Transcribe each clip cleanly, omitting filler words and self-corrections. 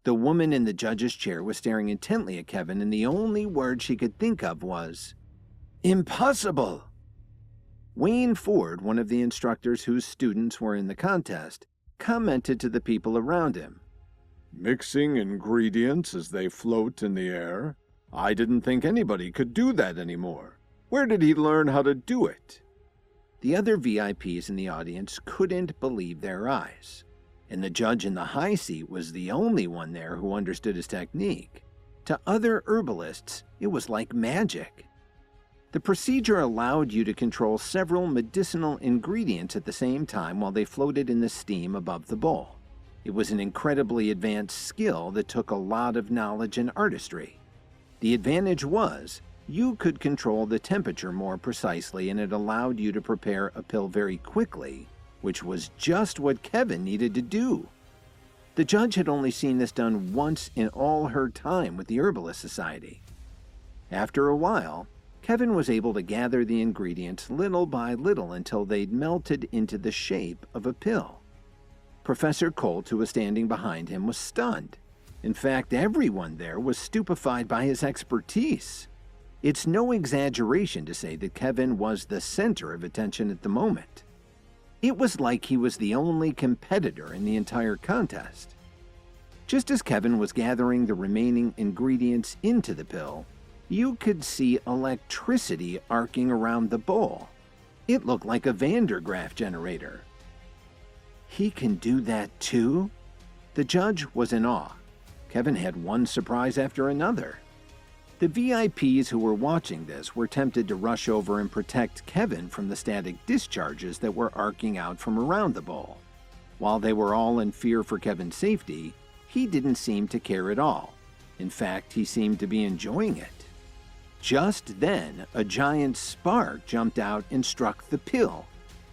The woman in the judge's chair was staring intently at Kevin, and the only word she could think of was, "Impossible!" Wayne Ford, one of the instructors whose students were in the contest, commented to the people around him, "Mixing ingredients as they float in the air? I didn't think anybody could do that anymore. Where did he learn how to do it?" The other VIPs in the audience couldn't believe their eyes, and the judge in the high seat was the only one there who understood his technique. To other herbalists, it was like magic. The procedure allowed you to control several medicinal ingredients at the same time while they floated in the steam above the bowl. It was an incredibly advanced skill that took a lot of knowledge and artistry. The advantage was, you could control the temperature more precisely, and it allowed you to prepare a pill very quickly, which was just what Kevin needed to do. The judge had only seen this done once in all her time with the Herbalist Society. After a while, Kevin was able to gather the ingredients little by little until they'd melted into the shape of a pill. Professor Colt, who was standing behind him, was stunned. In fact, everyone there was stupefied by his expertise. It's no exaggeration to say that Kevin was the center of attention at the moment. It was like he was the only competitor in the entire contest. Just as Kevin was gathering the remaining ingredients into the pill, you could see electricity arcing around the bowl. It looked like a Van der Graaf generator. He can do that too? The judge was in awe. Kevin had one surprise after another. The VIPs who were watching this were tempted to rush over and protect Kevin from the static discharges that were arcing out from around the bowl. While they were all in fear for Kevin's safety, he didn't seem to care at all. In fact, he seemed to be enjoying it. Just then, a giant spark jumped out and struck the pill.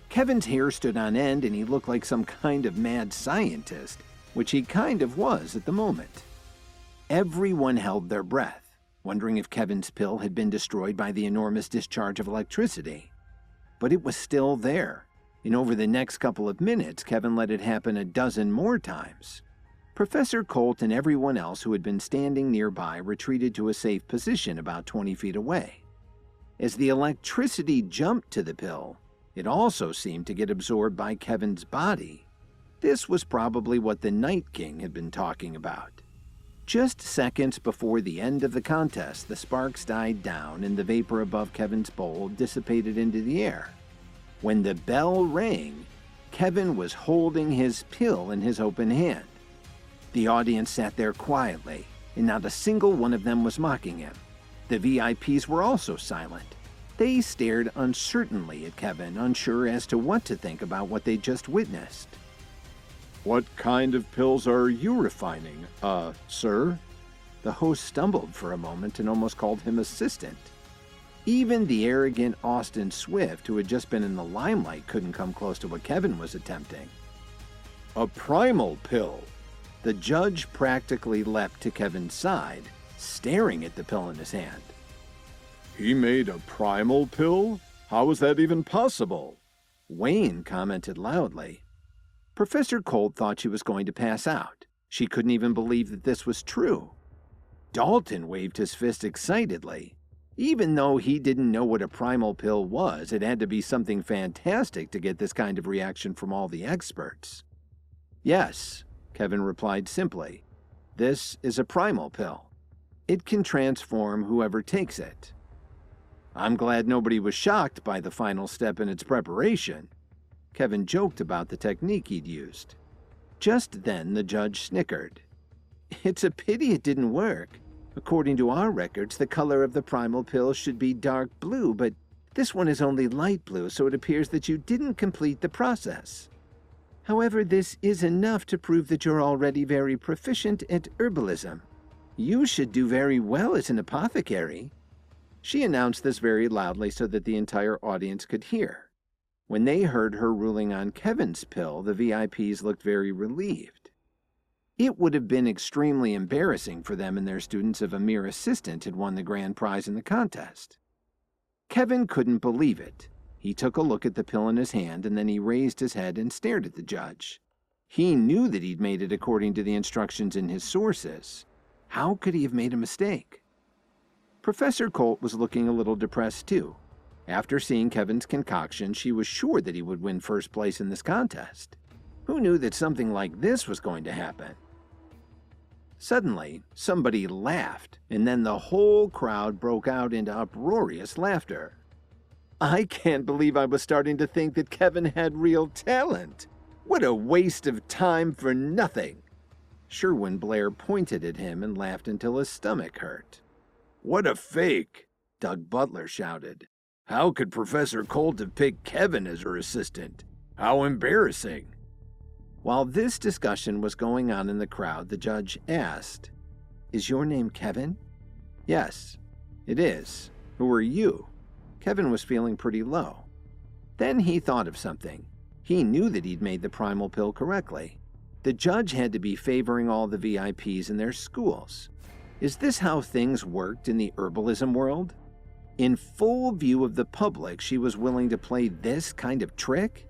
Kevin's hair stood on end and he looked like some kind of mad scientist, which he kind of was at the moment. Everyone held their breath, wondering if Kevin's pill had been destroyed by the enormous discharge of electricity. But it was still there, and over the next couple of minutes, Kevin let it happen a dozen more times. Professor Colt and everyone else who had been standing nearby retreated to a safe position about 20 feet away. As the electricity jumped to the pill, it also seemed to get absorbed by Kevin's body. This was probably what the Night King had been talking about. Just seconds before the end of the contest, the sparks died down and the vapor above Kevin's bowl dissipated into the air. When the bell rang, Kevin was holding his pill in his open hand. The audience sat there quietly, and not a single one of them was mocking him. The VIPs were also silent. They stared uncertainly at Kevin, unsure as to what to think about what they'd just witnessed. "What kind of pills are you refining, sir?" The host stumbled for a moment and almost called him assistant. Even the arrogant Austin Swift, who had just been in the limelight, couldn't come close to what Kevin was attempting. "A primal pill." The judge practically leapt to Kevin's side, staring at the pill in his hand. "He made a primal pill? How is that even possible?" Wayne commented loudly. Professor Colt thought she was going to pass out. She couldn't even believe that this was true. Dalton waved his fist excitedly. Even though he didn't know what a primal pill was, it had to be something fantastic to get this kind of reaction from all the experts. "Yes," Kevin replied simply. "This is a primal pill. It can transform whoever takes it." "I'm glad nobody was shocked by the final step in its preparation." Kevin joked about the technique he'd used. Just then, the judge snickered. "It's a pity it didn't work. According to our records, the color of the primal pill should be dark blue, but this one is only light blue, so it appears that you didn't complete the process. However, this is enough to prove that you're already very proficient at herbalism. You should do very well as an apothecary." She announced this very loudly so that the entire audience could hear. When they heard her ruling on Kevin's pill, the VIPs looked very relieved. It would have been extremely embarrassing for them and their students if a mere assistant had won the grand prize in the contest. Kevin couldn't believe it. He took a look at the pill in his hand, and then he raised his head and stared at the judge. He knew that he'd made it according to the instructions in his sources. How could he have made a mistake? Professor Colt was looking a little depressed too. After seeing Kevin's concoction, she was sure that he would win first place in this contest. Who knew that something like this was going to happen? Suddenly, somebody laughed, and then the whole crowd broke out into uproarious laughter. I can't believe I was starting to think that Kevin had real talent. What a waste of time for nothing. Sherwin Blair pointed at him and laughed until his stomach hurt. What a fake, Doug Butler shouted. How could Professor Colt have picked Kevin as her assistant? How embarrassing. While this discussion was going on in the crowd, the judge asked, Is your name Kevin? Yes, it is. Who are you? Kevin was feeling pretty low. Then he thought of something. He knew that he'd made the primal pill correctly. The judge had to be favoring all the VIPs in their schools. Is this how things worked in the herbalism world? In full view of the public, she was willing to play this kind of trick?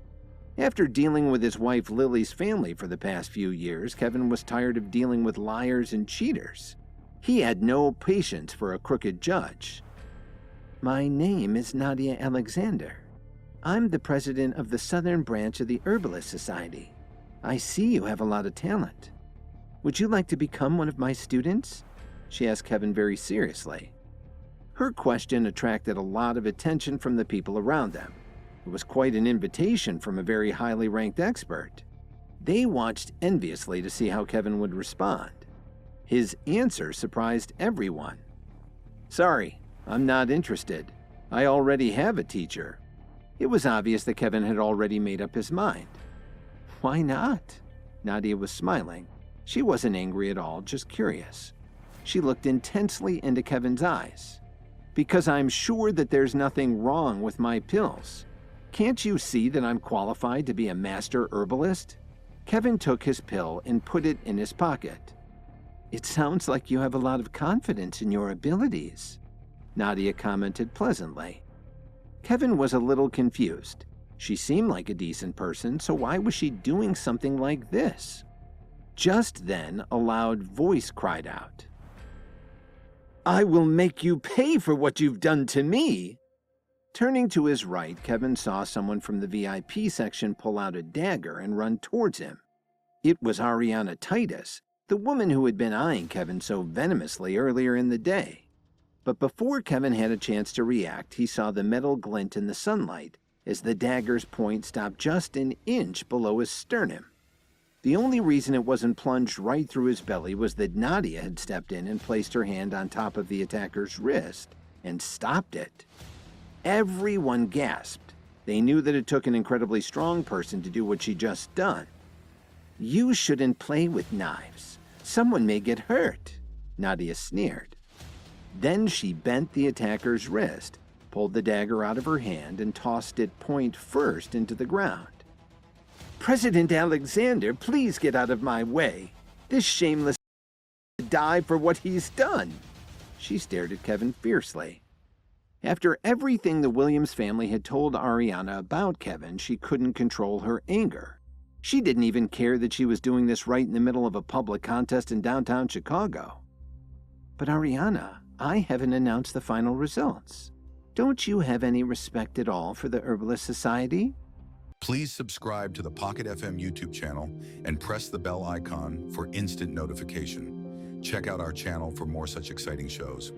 After dealing with his wife Lily's family for the past few years, Kevin was tired of dealing with liars and cheaters. He had no patience for a crooked judge. My name is Nadia Alexander. I'm the president of the southern branch of the Herbalist Society. I see you have a lot of talent. Would you like to become one of my students? She asked Kevin very seriously. Her question attracted a lot of attention from the people around them. It was quite an invitation from a very highly ranked expert. They watched enviously to see how Kevin would respond. His answer surprised everyone. Sorry, I'm not interested. I already have a teacher. It was obvious that Kevin had already made up his mind. Why not? Nadia was smiling. She wasn't angry at all, just curious. She looked intensely into Kevin's eyes. Because I'm sure that there's nothing wrong with my pills. Can't you see that I'm qualified to be a master herbalist? Kevin took his pill and put it in his pocket. It sounds like you have a lot of confidence in your abilities, Nadia commented pleasantly. Kevin was a little confused. She seemed like a decent person, so why was she doing something like this? Just then, a loud voice cried out. I will make you pay for what you've done to me. Turning to his right, Kevin saw someone from the VIP section pull out a dagger and run towards him. It was Ariana Titus, the woman who had been eyeing Kevin so venomously earlier in the day. But before Kevin had a chance to react, he saw the metal glint in the sunlight as the dagger's point stopped just an inch below his sternum. The only reason it wasn't plunged right through his belly was that Nadia had stepped in and placed her hand on top of the attacker's wrist and stopped it. Everyone gasped. They knew that it took an incredibly strong person to do what she'd just done. You shouldn't play with knives. Someone may get hurt, Nadia sneered. Then she bent the attacker's wrist, pulled the dagger out of her hand, and tossed it point first into the ground. President Alexander, please get out of my way. This shameless will die for what he's done. She stared at Kevin fiercely. After everything the Williams family had told Ariana about Kevin, she couldn't control her anger. She didn't even care that she was doing this right in the middle of a public contest in downtown Chicago. But Ariana, I haven't announced the final results. Don't you have any respect at all for the Herbalist Society? Please subscribe to the Pocket FM YouTube channel and press the bell icon for instant notification. Check out our channel for more such exciting shows.